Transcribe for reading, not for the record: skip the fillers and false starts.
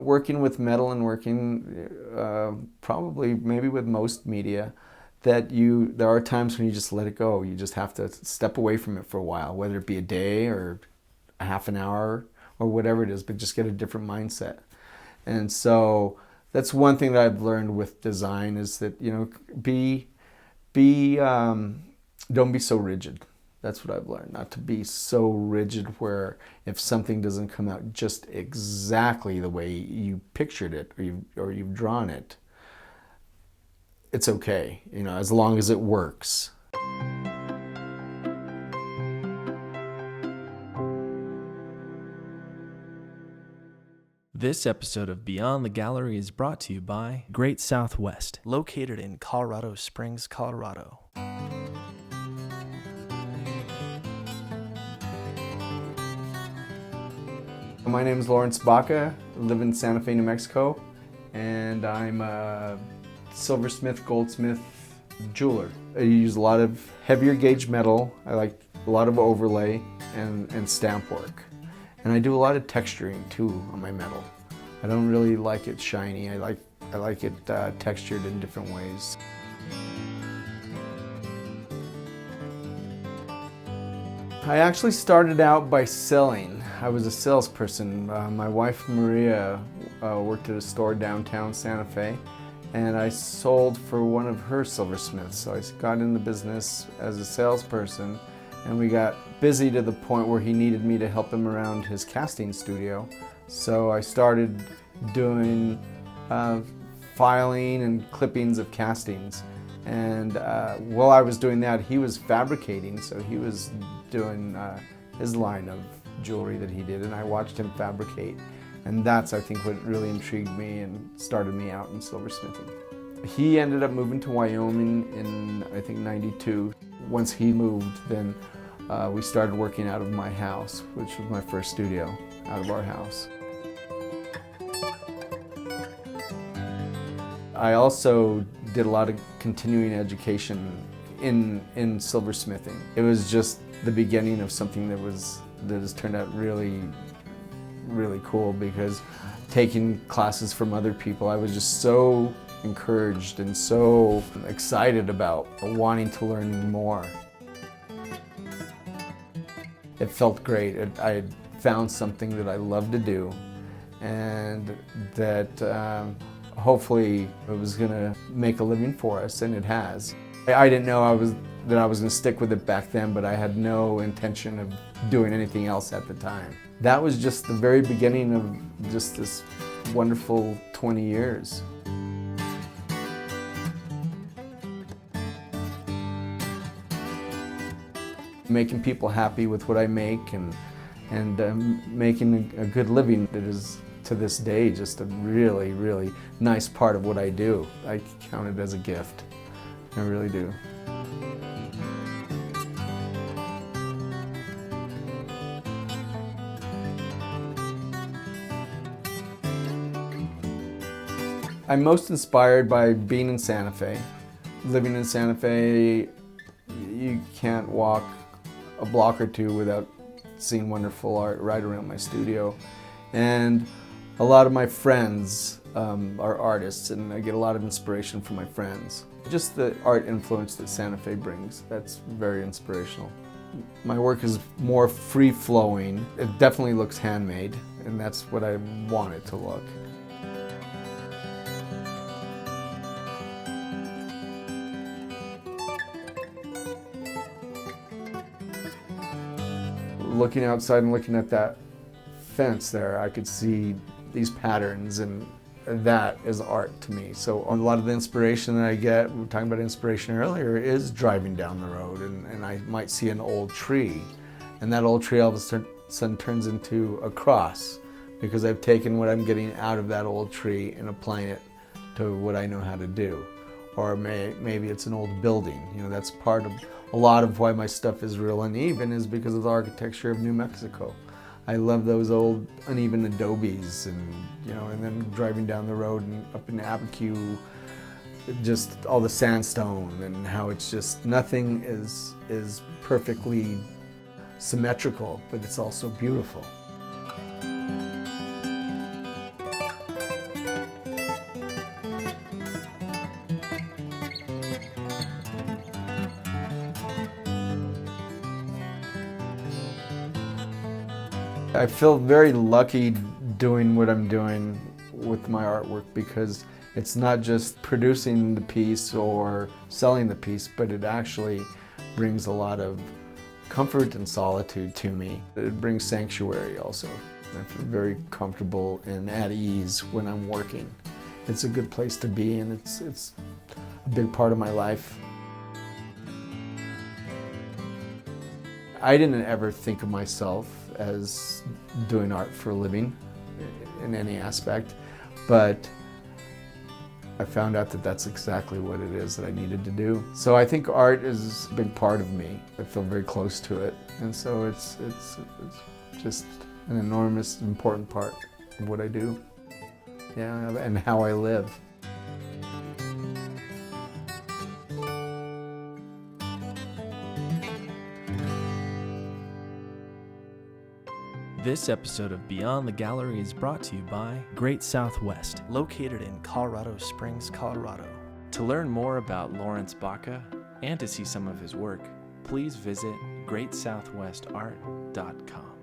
Working with metal and working probably maybe with most media, there are times when you just let it go. You just have to step away from it for a while, whether it be a day or a half an hour or whatever it is, but just get a different mindset. And so that's one thing that I've learned with design is that, be don't be so rigid. That's what I've learned, not to be so rigid where if something doesn't come out just exactly the way you pictured it or you've drawn it, it's okay, as long as it works. This episode of Beyond the Gallery is brought to you by Great Southwest, located in Colorado Springs, Colorado. My name is Lawrence Baca. I live in Santa Fe, New Mexico, and I'm a silversmith, goldsmith, jeweler. I use a lot of heavier gauge metal. I like a lot of overlay and stamp work. And I do a lot of texturing too on my metal. I don't really like it shiny. I like it textured in different ways. I actually started out by selling. I was a salesperson. My wife Maria worked at a store downtown Santa Fe, and I sold for one of her silversmiths. So I got in the business as a salesperson, and we got busy to the point where he needed me to help him around his casting studio. So I started doing filing and clippings of castings. And while I was doing that, he was fabricating, so he was doing his line of jewelry that he did, and I watched him fabricate. And that's, I think, what really intrigued me and started me out in silversmithing. He ended up moving to Wyoming in, I think, '92. Once he moved, then we started working out of my house, which was my first studio, out of our house. I also did a lot of continuing education in silversmithing. It was just the beginning of something that has turned out really, really cool, because taking classes from other people, I was just so encouraged and so excited about wanting to learn more. It felt great. I had found something that I love to do, and that hopefully it was going to make a living for us, and it has. I didn't know that I was going to stick with it back then, but I had no intention of doing anything else at the time. That was just the very beginning of just this wonderful 20 years. Making people happy with what I make and making a good living, that is to this day just a really, really nice part of what I do. I count it as a gift. I really do. I'm most inspired by being in Santa Fe. Living in Santa Fe, you can't walk a block or two without seeing wonderful art right around my studio. And a lot of my friends are artists, and I get a lot of inspiration from my friends. Just the art influence that Santa Fe brings, that's very inspirational. My work is more free-flowing. It definitely looks handmade, and that's what I want it to look. Looking outside and looking at that fence there, I could see these patterns, and that is art to me. So a lot of the inspiration that I get, we were talking about inspiration earlier, is driving down the road, and I might see an old tree, and that old tree all of a sudden turns into a cross, because I've taken what I'm getting out of that old tree and applying it to what I know how to do. Or maybe it's an old building. That's part of a lot of why my stuff is real uneven, is because of the architecture of New Mexico. I love those old uneven adobes, and then driving down the road and up in Abaque, just all the sandstone, and how it's just nothing is perfectly symmetrical, but it's also beautiful. I feel very lucky doing what I'm doing with my artwork because it's not just producing the piece or selling the piece, but it actually brings a lot of comfort and solitude to me. It brings sanctuary also. I feel very comfortable and at ease when I'm working. It's a good place to be, and it's a big part of my life. I didn't ever think of myself as doing art for a living in any aspect, but I found out that that's exactly what it is that I needed to do. So I think art is a big part of me. I feel very close to it, and so it's just an enormous, important part of what I do. Yeah, and how I live. This episode of Beyond the Gallery is brought to you by Great Southwest, located in Colorado Springs, Colorado. To learn more about Lawrence Baca and to see some of his work, please visit greatsouthwestart.com.